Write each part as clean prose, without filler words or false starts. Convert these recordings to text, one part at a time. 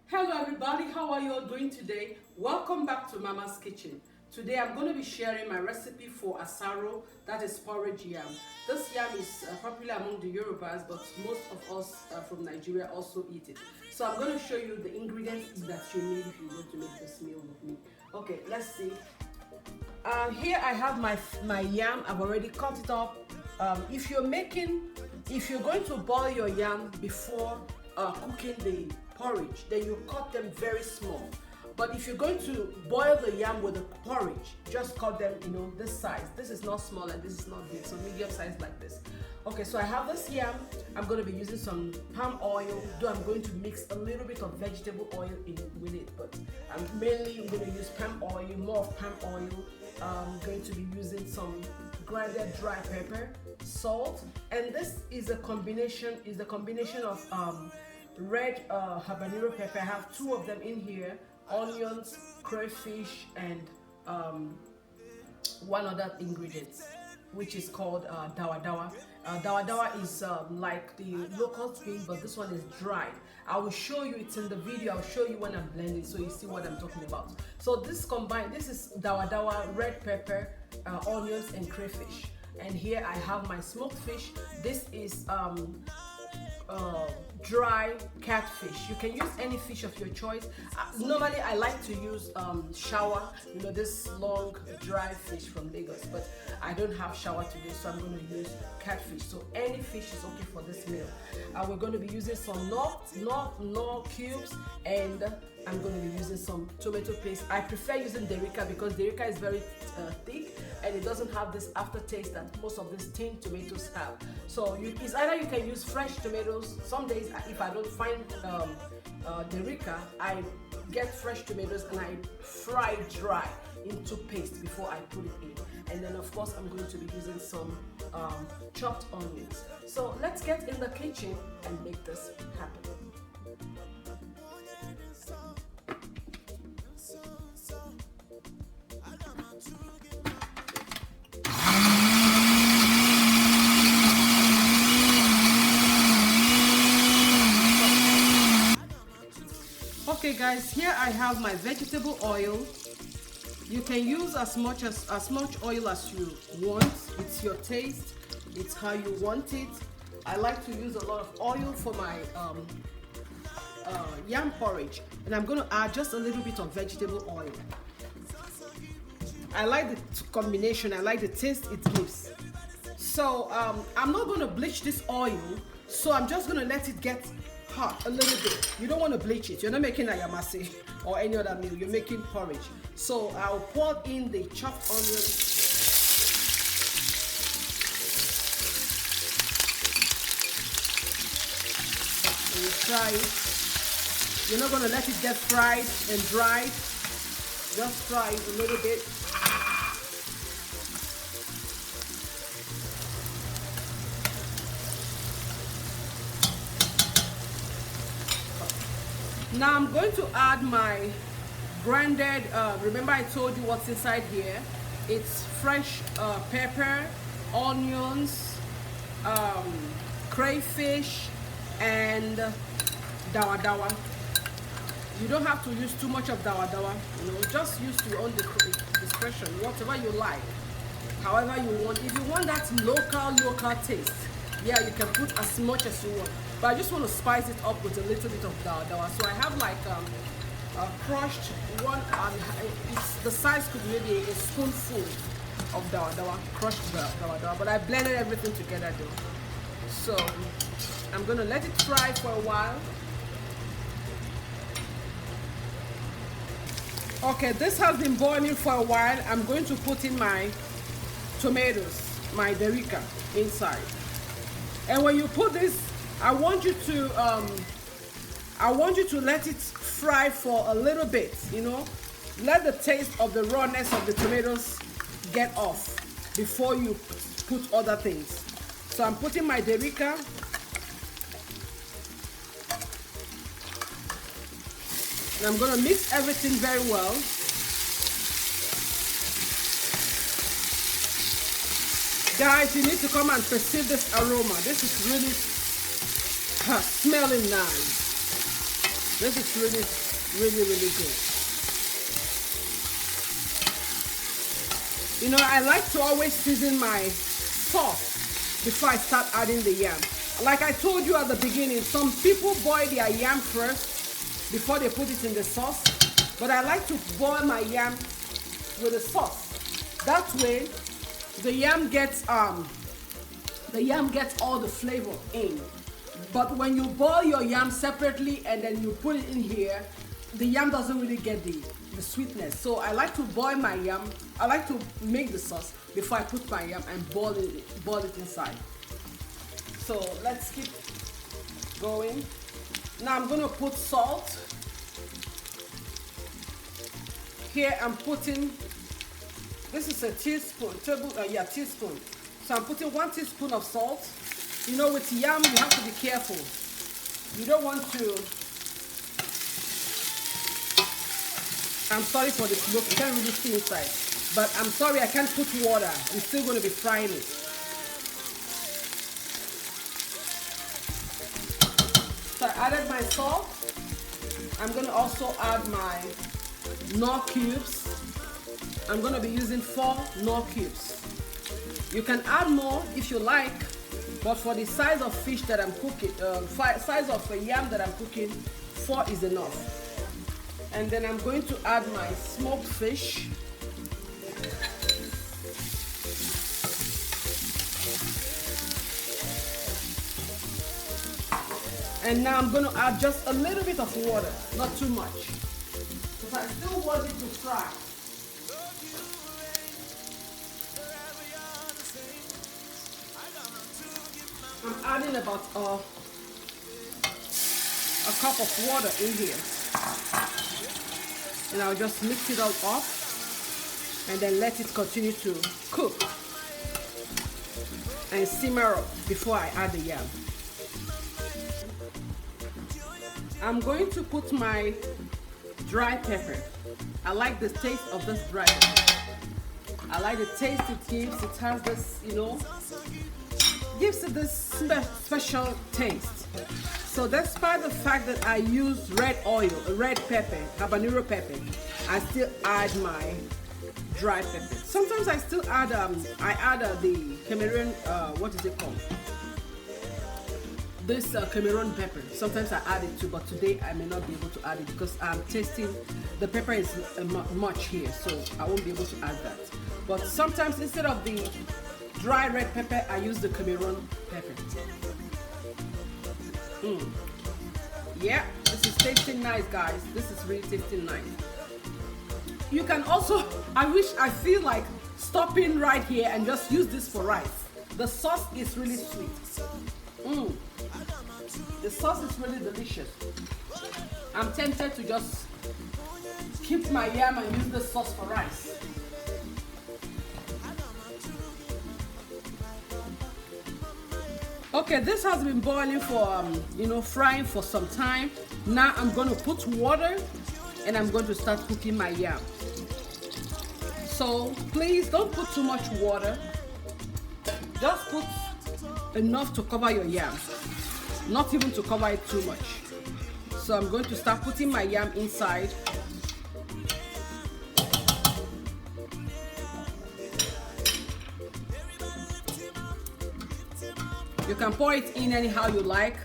Hello everybody, how are you all doing today? Welcome back to Mama's Kitchen. Today I'm going to be sharing my recipe for Asaro, that is porridge yam. This yam is popular among the Yorubas, but most of us from Nigeria also eat it. So I'm going to show you the ingredients that you need if you want to make this meal with me. Okay, let's see. Here I have my yam. I've already cut it up. If you're going to boil your yam before cooking the porridge, then you cut them very small. But if you're going to boil the yam with the porridge, just cut them, this size. This is not small and this is not big, so medium size like this. Okay, so I have this yam. I'm going to be using some palm oil, though I'm going to mix a little bit of vegetable oil with it, but I'm mainly going to use palm oil, more of palm oil. I'm going to be using some grounded dry pepper, salt, and this is a combination of red habanero pepper. I have 2 of them in here, onions, crayfish, and one other ingredient, which is called Dawa. Dawa is like the local thing, but this one is dried. I will show you, it's in the video. I'll show you when I'm blending so you see what I'm talking about. So this is Dawa, red pepper, onions, and crayfish. And here I have my smoked fish. This is dry catfish. You can use any fish of your choice. Normally I like to use shower, this long dry fish from Lagos, but I don't have shower today, so I'm going to use catfish. So any fish is okay for this meal. We're going to be using some Knorr cubes, and I'm going to be using some tomato paste. I prefer using Derica because Derica is very thick and it doesn't have this aftertaste that most of these tin tomatoes have. So it's either you can use fresh tomatoes. Some days if I don't find Derica, I get fresh tomatoes and I fry dry into paste before I put it in. And then of course I'm going to be using some chopped onions. So let's get in the kitchen and make this happen. Okay guys, here I have my vegetable oil. You can use as much oil as you want. It's your taste, it's how you want it. I like to use a lot of oil for my yam porridge, and I'm going to add just a little bit of vegetable oil. I like the combination, I like the taste it gives. So I'm not going to bleach this oil, so I'm just going to let it get hot a little bit. You don't want to bleach it. You're not making ayamase or any other meal. You're making porridge. So I'll pour in the chopped onions. And you fry it. You're not going to let it get fried and dried. Just fry it a little bit. Now I'm going to add my grounded, remember I told you what's inside here. It's fresh pepper, onions, crayfish, and dawa. You don't have to use too much of dawa, just use to your own discretion, whatever you like, however you want. If you want that local taste, yeah, you can put as much as you want. But I just want to spice it up with a little bit of dawa. So I have like a crushed one, the size could be maybe a spoonful of dawa, crushed dawa. But I blended everything together though. So I'm going to let it fry for a while. Okay, this has been boiling for a while. I'm going to put in my tomatoes, my Derica inside. And when you put this, I want you to let it fry for a little bit, let the taste of the rawness of the tomatoes get off before you put other things. So I'm putting my Derica. And I'm going to mix everything very well. Guys, you need to come and perceive this aroma. This is really smelling nice. This is really, really, really good. You know, I like to always season my sauce before I start adding the yam. Like I told you at the beginning, some people boil their yam first before they put it in the sauce, but I like to boil my yam with the sauce. That way, the yam gets all the flavor in. But when you boil your yam separately and then you put it in here, the yam doesn't really get the sweetness. So I like to boil my yam. I like to make the sauce before I put my yam and boil it inside. So let's keep going. Now I'm gonna put salt. Here I'm putting, this is a teaspoon, teaspoon. So I'm putting 1 teaspoon of salt. You know, with yam, you have to be careful. You don't want to, I'm sorry for the smoke, you can't really see inside. But I'm sorry, I can't put water. I'm still going to be frying it. So I added my salt. I'm going to also add my Knorr cubes. I'm going to be using 4 Knorr cubes. You can add more if you like, but for the size of fish that I'm cooking, size of yam that I'm cooking, 4 is enough. And then I'm going to add my smoked fish. And now I'm going to add just a little bit of water, not too much, because I still want it to fry. I'm adding about a cup of water in here. And I'll just mix it all up and then let it continue to cook and simmer up before I add the yam. I'm going to put my dry pepper. I like the taste of this dry pepper. I like the taste it gives. It has this, you know, gives it this special taste. So despite the fact that I use red pepper, habanero pepper, I still add my dry pepper. Sometimes I still add the Cameroon, what is it called? This Cameroon pepper. Sometimes I add it too, but today I may not be able to add it because I'm tasting the pepper is much here, so I won't be able to add that. But sometimes instead of the dry red pepper, I use the Cameroon pepper. Yeah, this is tasting nice, guys. This is really tasting nice. You can also, I feel like stopping right here and just use this for rice. The sauce is really sweet. The sauce is really delicious. I'm tempted to just keep my yam and use the sauce for rice. Okay, this has been boiling for, frying for some time. Now I'm going to put water and I'm going to start cooking my yam. So please don't put too much water. Just put enough to cover your yam. Not even to cover it too much. So I'm going to start putting my yam inside. You can pour it in anyhow you like.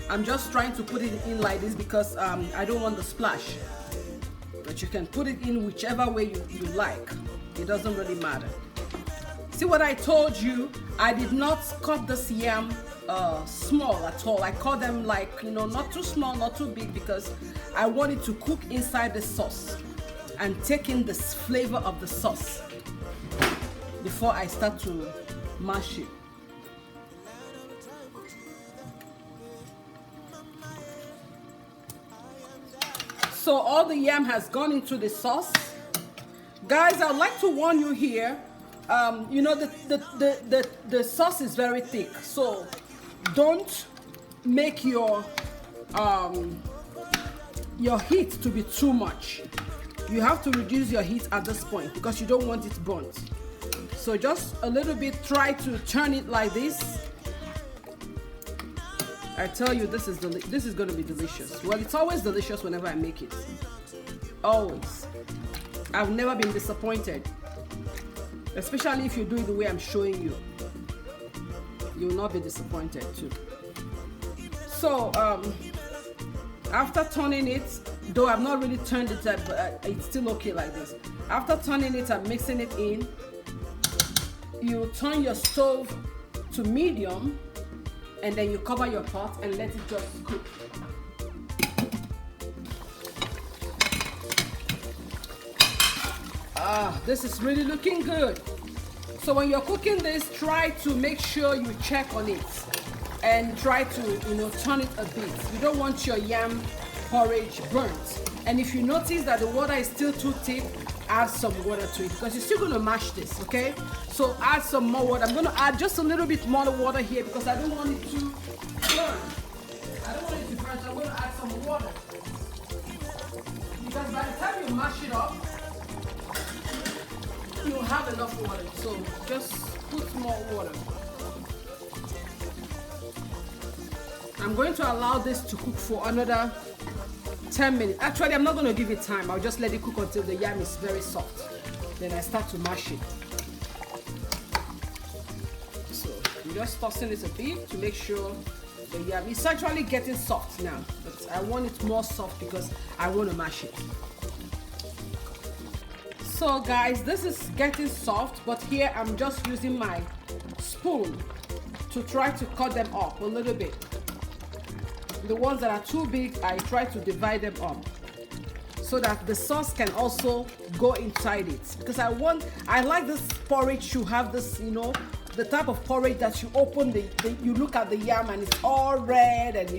I'm just trying to put it in like this because I don't want the splash. But you can put it in whichever way you like. It doesn't really matter. See what I told you? I did not cut this yam small at all. I cut them like, not too small, not too big, because I want it to cook inside the sauce and take in the flavor of the sauce before I start to mash it. So all the yam has gone into the sauce. Guys, I'd like to warn you here, the sauce is very thick, so don't make your heat to be too much. You have to reduce your heat at this point because you don't want it burnt. So just a little bit, try to turn it like this I tell you, this is going to be delicious. Well, it's always delicious whenever I make it. Always. I've never been disappointed. Especially if you do it the way I'm showing you. You will not be disappointed too. So, after turning it, though I've not really turned it up, but it's still okay like this. After turning it and mixing it in, you turn your stove to medium, and then you cover your pot and let it just cook. This is really looking good. So when you're cooking this, try to make sure you check on it and try to, turn it a bit. You don't want your yam porridge burnt. And if you notice that the water is still too thick, add some water to it, because you're still going to mash this, okay? So add some more water. I'm going to add just a little bit more water here because I don't want it to burn. I don't want it to burn, so I'm going to add some water. Because by the time you mash it up, you'll have enough water. So just put more water. I'm going to allow this to cook for another 10 minutes. Actually, I'm not going to give it time. I'll just let it cook until the yam is very soft. Then I start to mash it. So I'm just tossing it a bit to make sure the yam is actually getting soft now. But I want it more soft because I want to mash it. So guys, this is getting soft, but here I'm just using my spoon to try to cut them up a little bit. The ones that are too big, I try to divide them up so that the sauce can also go inside it, because I like this porridge to have this, the type of porridge that you open you look at the yam and it's all red and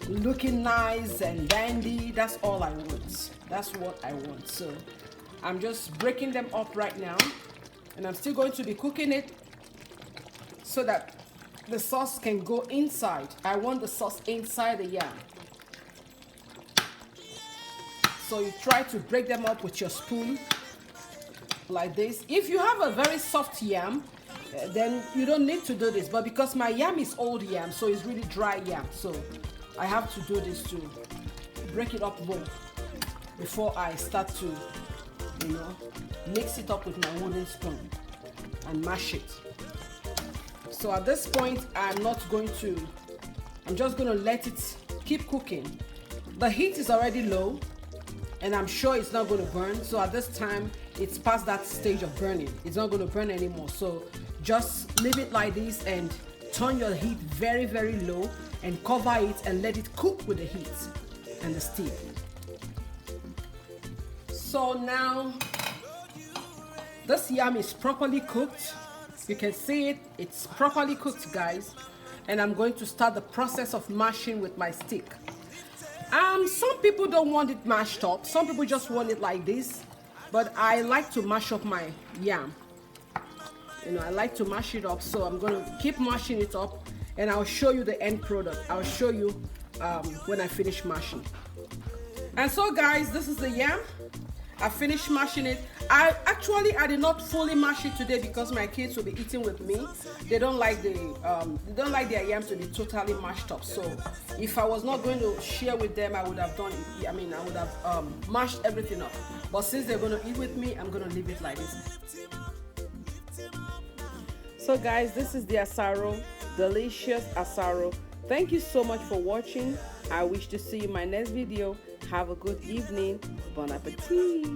looking nice and dandy. That's all I want. That's what I want. So I'm just breaking them up right now, and I'm still going to be cooking it so that the sauce can go inside. I want the sauce inside the yam. So you try to break them up with your spoon like this. If you have a very soft yam, then you don't need to do this. But because my yam is old yam, so it's really dry yam, so I have to do this to break it up more before I start to mix it up with my wooden spoon and mash it. So at this point, I'm just going to let it keep cooking. The heat is already low and I'm sure it's not going to burn. So at this time, it's past that stage of burning. It's not going to burn anymore. So just leave it like this and turn your heat very, very low and cover it and let it cook with the heat and the steam. So now this yam is properly cooked. You can see it's properly cooked, guys. And I'm going to start the process of mashing with my stick. Some people don't want it mashed up. Some people just want it like this. But I like to mash up my yam. I like to mash it up. So I'm going to keep mashing it up. And I'll show you the end product. I'll show you when I finish mashing. And so, guys, this is the yam. I finished mashing it. I did not fully mash it today because my kids will be eating with me. They don't like their yam to be totally mashed up. So if I was not going to share with them, I would have done it. I would have mashed everything up. But since they're going to eat with me, I'm going to leave it like this. So guys, this is the Asaro, delicious Asaro. Thank you so much for watching. I wish to see you in my next video. Have a good evening. Bon appetit.